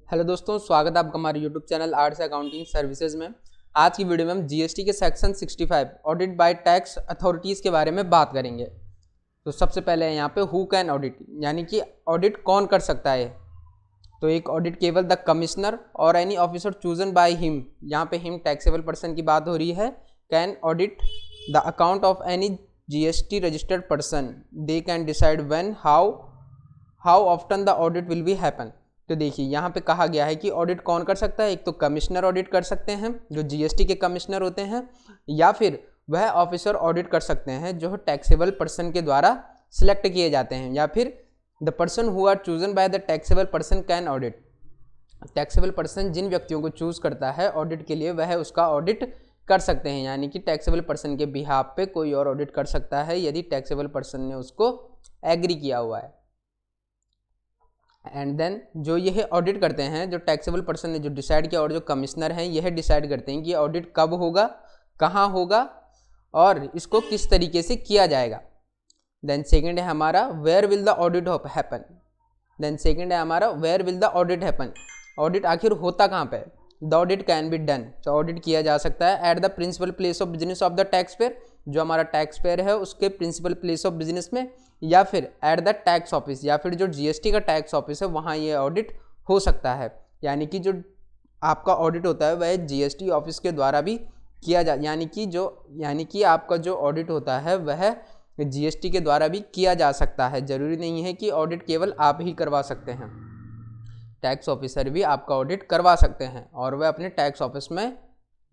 Hello दोस्तों, स्वागत है आपका हमारे YouTube channel arts accounting services में। आज की वीडियो में हम जीएसटी के section 65 audit bye tax authorities के बारे में बात करेंगे। तो सबसे पहले यहाँ पे हु कैन ऑडिट, यानी कि ऑडिट कौन कर सकता है। तो एक ऑडिट केवल द कमिश्नर और any officer chosen by him, यहाँ पे हिम टैक्सेबल पर्सन की बात हो रही है, can audit the account of any GST registered person. They can decide when how often the audit will be happen. तो देखिए यहाँ पे कहा गया है कि ऑडिट कौन कर सकता है। एक तो कमिश्नर ऑडिट कर सकते हैं जो जीएसटी के कमिश्नर होते हैं, या फिर वह ऑफिसर ऑडिट कर सकते हैं जो टैक्सेबल पर्सन के द्वारा सिलेक्ट किए जाते हैं, या फिर the person who are chosen by the taxable person can audit. Taxable person जिन व्यक्तियों को चूज करता है ऑडिट के लिए वह उसका ऑडिट कर सकते हैं, यानी कि टैक्सेबल पर्सन के बिहाफ पे कोई और ऑडिट कर सकता है यदि टैक्सेबल पर्सन ने उसको एग्री किया हुआ है। एंड देन जो यह ऑडिट करते हैं, जो टैक्सेबल पर्सन ने जो डिसाइड किया और जो कमिश्नर हैं यह डिसाइड करते हैं कि ऑडिट कब होगा, कहाँ होगा और इसको किस तरीके से किया जाएगा। देन सेकंड है हमारा where will the audit happen. Then second है हमारा where will the audit happen. Audit आखिर होता कहाँ पे। The audit can be done, तो ऑडिट किया जा सकता है at the principal place of business of the tax payer, जो हमारा टैक्स पेयर है उसके प्रिंसिपल प्लेस ऑफ बिजनेस में, या फिर एट द टैक्स ऑफिस, या फिर जो जीएसटी का टैक्स ऑफिस है वहाँ ये ऑडिट हो सकता है। यानी कि जो आपका ऑडिट होता है वह जीएसटी ऑफिस के द्वारा भी किया जा, यानी कि आपका जो ऑडिट होता है वह जीएसटी के द्वारा भी किया जा सकता है। जरूरी नहीं है कि ऑडिट केवल आप ही करवा सकते हैं, टैक्स ऑफिसर भी आपका ऑडिट करवा सकते हैं और वह अपने टैक्स ऑफिस में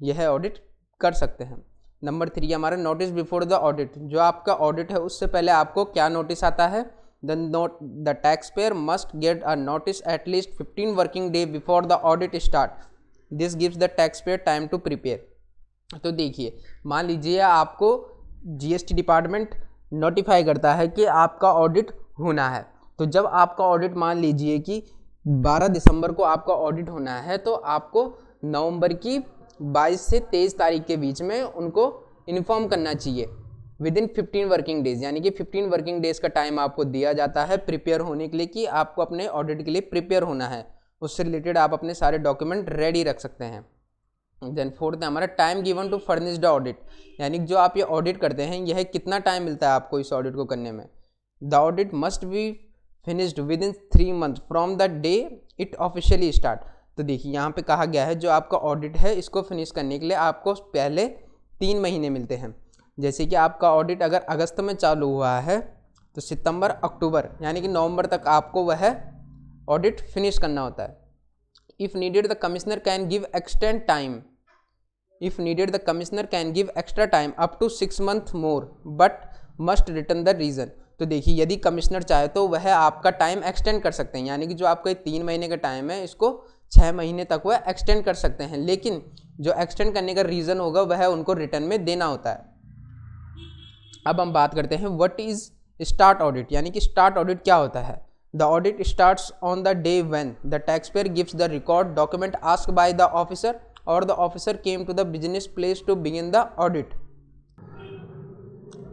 यह ऑडिट कर सकते हैं। नंबर 3 हमारा नोटिस बिफोर द ऑडिट। जो आपका ऑडिट है उससे पहले आपको क्या नोटिस आता है। The tax payer must get a notice at least 15 working day before the audit start. This gives the tax payer time to prepare. तो देखिए, मान लीजिए आपको जीएसटी डिपार्टमेंट नोटिफाई करता है कि आपका ऑडिट होना है। तो जब आपका ऑडिट मान लीजिए कि 12 दिसंबर को आपका ऑडिट होना है, तो आपको नवंबर की 22 से 23 तारीख के बीच में उनको इन्फॉर्म करना चाहिए विद इन 15 वर्किंग डेज, यानी कि 15 वर्किंग डेज का टाइम आपको दिया जाता है प्रिपेयर होने के लिए कि आपको अपने ऑडिट के लिए प्रिपेयर होना है। उससे रिलेटेड आप अपने सारे डॉक्यूमेंट रेडी रख सकते हैं। देन फोर्थ है हमारा time given to furnish the audit, यानी जो आप ये ऑडिट करते हैं यह कितना टाइम मिलता है आपको इस ऑडिट को करने में। The audit must be finished with in 3 month from the day it officially start. तो देखिए यहाँ पे कहा गया है जो आपका ऑडिट है इसको फिनिश करने के लिए आपको पहले 3 महीने मिलते हैं। जैसे कि आपका ऑडिट अगर अगस्त में चालू हुआ है तो सितंबर अक्टूबर यानी कि नवंबर तक आपको वह ऑडिट फिनिश करना होता है। If needed the commissioner can give extend time, if needed the commissioner can give extra time up to 6 month more but must return the reason. तो देखिए यदि कमिश्नर चाहे तो वह आपका टाइम एक्सटेंड कर सकते हैं, यानी कि जो आपका 3 महीने का टाइम है इसको 6 महीने तक वह एक्सटेंड कर सकते हैं, लेकिन जो एक्सटेंड करने का रीज़न होगा वह उनको रिटर्न में देना होता है। अब हम बात करते हैं व्हाट इज स्टार्ट ऑडिट, यानी कि स्टार्ट ऑडिट क्या होता है। The audit starts on the day when the tax payer gives the record document asked by the officer और the officer came to the business place to begin the audit.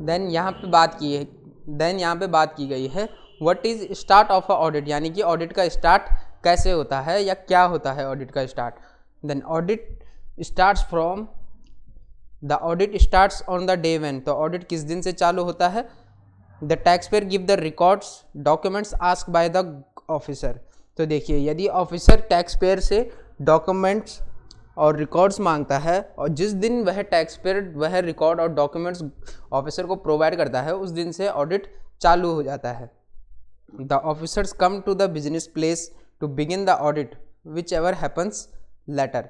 Then यहाँ पे बात की गई है what is start of a audit, यानी कि audit का स्टार्ट कैसे होता है या क्या होता है ऑडिट का start. Then audit starts from the audit starts on the day when, तो ऑडिट किस दिन से चालू होता है। The tax payer give the records documents ask by the officer. तो देखिए यदि ऑफिसर टैक्स पेयर से डॉक्यूमेंट्स और रिकॉर्ड्स मांगता है और जिस दिन वह टैक्स पेयर वह रिकॉर्ड और डॉक्यूमेंट्स ऑफिसर को प्रोवाइड करता है उस दिन से ऑडिट चालू हो जाता है। The officers come to the business place to begin the audit whichever happens later.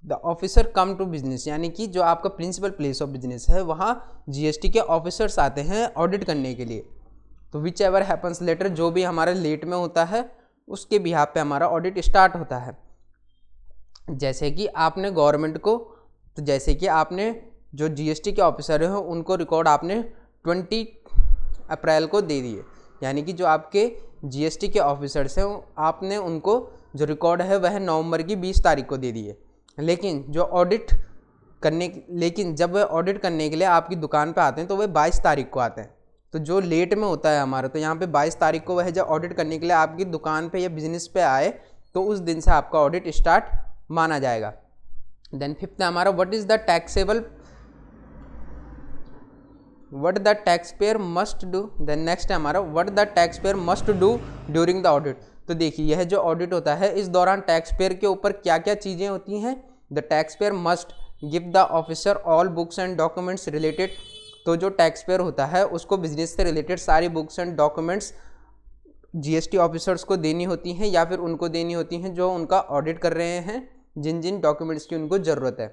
The officer come to business, यानी कि जो आपका प्रिंसिपल प्लेस ऑफ बिजनेस है वहाँ जीएसटी के ऑफिसर्स आते हैं ऑडिट करने के लिए। तो विच एवर हैपन्स लेटर, जो भी हमारा लेट में होता है उसके बिहाफ पे हमारा ऑडिट स्टार्ट होता है। जैसे कि आपने गवर्नमेंट को, तो जैसे कि आपने जो जीएसटी के ऑफिसर हैं उनको रिकॉर्ड आपने 20 अप्रैल को दे दिए, यानी कि जो आपके जीएसटी के ऑफिसर्स हैं आपने उनको जो रिकॉर्ड है वह नवंबर की 20 तारीख को दे दिए, लेकिन जब वह ऑडिट करने के लिए आपकी दुकान पे आते हैं तो वह 22 तारीख को आते हैं। तो जो लेट में होता है हमारा, तो यहाँ पे 22 तारीख को वह जब ऑडिट करने के लिए आपकी दुकान पे या बिजनेस पे आए तो उस दिन से आपका ऑडिट स्टार्ट माना जाएगा। देन फिफ्थ है हमारा what the tax payer must do. Then next है हमारा what the tax payer must do during the audit. तो देखिए यह जो ऑडिट होता है इस दौरान टैक्स पेयर के ऊपर क्या क्या चीज़ें होती हैं। The tax payer must give the officer all books and documents related. तो जो टैक्स पेयर होता है उसको बिजनेस से रिलेटेड सारी books and documents GST officers को देनी होती हैं या फिर उनको देनी होती हैं जो उनका ऑडिट कर रहे हैं, जिन जिन डॉक्यूमेंट्स की उनको ज़रूरत है।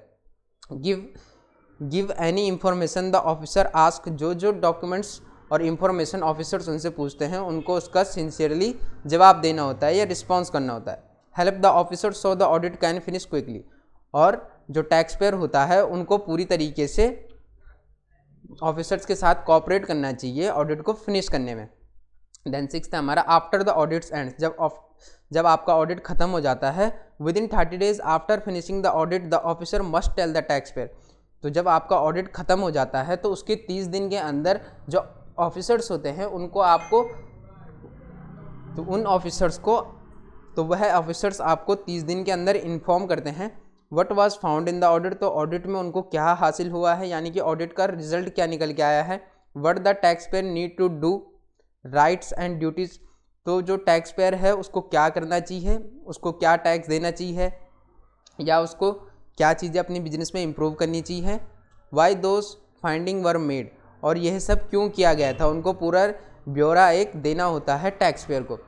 Give any information the officer ask. जो जो डॉक्यूमेंट्स और इन्फॉर्मेशन ऑफिसर्स उनसे पूछते हैं उनको उसका सिंसियरली जवाब देना होता है या रिस्पॉन्स करना होता है। Help the officer so the audit can finish quickly. और जो टैक्स पेयर होता है उनको पूरी तरीके से ऑफिसर्स के साथ कोऑपरेट करना चाहिए ऑडिट को फिनिश करने में। देन सिक्स्थ है हमारा आफ्टर द ऑडिट्स एंड। जब आपका ऑडिट खत्म हो जाता है within 30 days after finishing the audit the officer must tell the tax payer. तो जब आपका ऑडिट खत्म हो जाता है तो उसके 30 दिन के अंदर जो ऑफिसर्स होते हैं उनको आपको वह ऑफिसर्स आपको 30 दिन के अंदर इन्फॉर्म करते हैं what was found in the audit. तो ऑडिट में उनको क्या हासिल हुआ है, यानी कि ऑडिट का रिजल्ट क्या निकल के आया है। What the tax payer need to do rights and duties. तो जो टैक्स पेयर है उसको क्या करना चाहिए, उसको क्या टैक्स देना चाहिए या उसको क्या चीज़ें अपनी बिजनेस में इम्प्रूव करनी चाहिए। Why those finding were made. और यह सब क्यों किया गया था, उनको पूरा ब्यौरा एक देना होता है टैक्स पेयर को।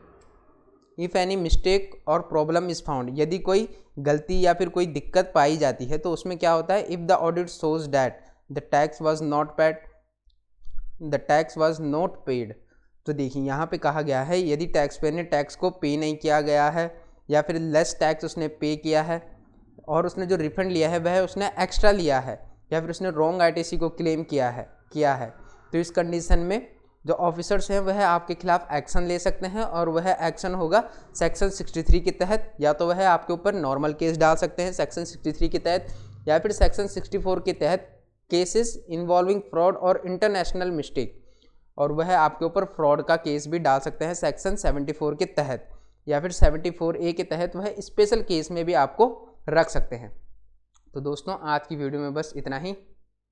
इफ़ एनी मिस्टेक और प्रॉब्लम इज़ फाउंड। यदि कोई गलती या फिर कोई दिक्कत पाई जाती है तो उसमें क्या होता है। If the audit shows that the tax was not paid. तो देखिए यहाँ पे कहा गया है यदि टैक्स पेयर ने टैक्स को पे नहीं किया गया है या फिर लेस टैक्स उसने पे किया है और उसने जो रिफंड लिया है वह उसने एक्स्ट्रा लिया है या फिर उसने रॉन्ग आईटीसी को क्लेम किया है तो इस कंडीशन में जो ऑफिसर्स हैं वह आपके खिलाफ एक्शन ले सकते हैं और वह एक्शन होगा सेक्शन 63 के तहत। या तो वह आपके ऊपर नॉर्मल केस डाल सकते हैं सेक्शन 63 के तहत या फिर सेक्शन 64 के तहत केसेस इन्वॉल्विंग फ्रॉड और इंटरनेशनल मिस्टेक। और वह आपके ऊपर फ्रॉड का केस भी डाल सकते हैं सेक्शन 74 के तहत या फिर 74A के तहत वह स्पेशल केस में भी आपको रख सकते हैं। तो दोस्तों आज की वीडियो में बस इतना ही।